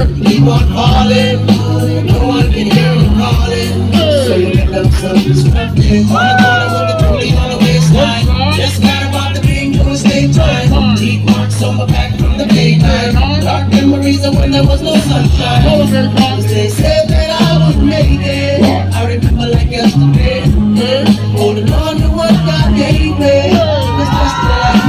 Keep on calling, no one can hear him calling. So you get them self-destructing. On the corner with the coolie on the waistline. Just got about the big new state time. Deep marks on my back from the daytime. Dark memories of when there was no sunshine. Cause they said that I would make it. I remember like yesterday. Holding on to what God gave me. Cause that's the life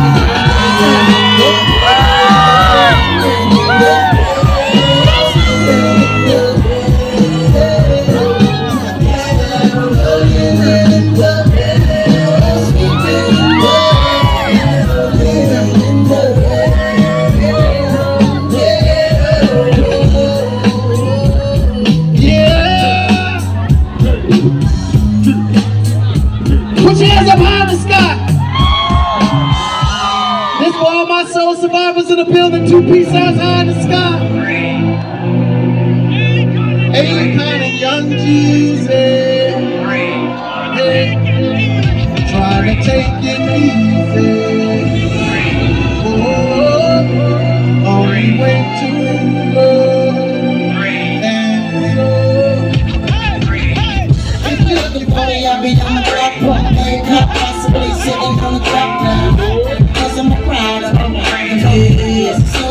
Put your hands up high in the sky. This for all my soul survivors in the building. 2-piece hands high in the sky. Akon and Young Jesus. Hey, trying to take it easy. Oh, only way to love and so. If you're looking for me, I'll be on the track. Not possibly sitting on the track now. Cause I'm a crowd of my friends. So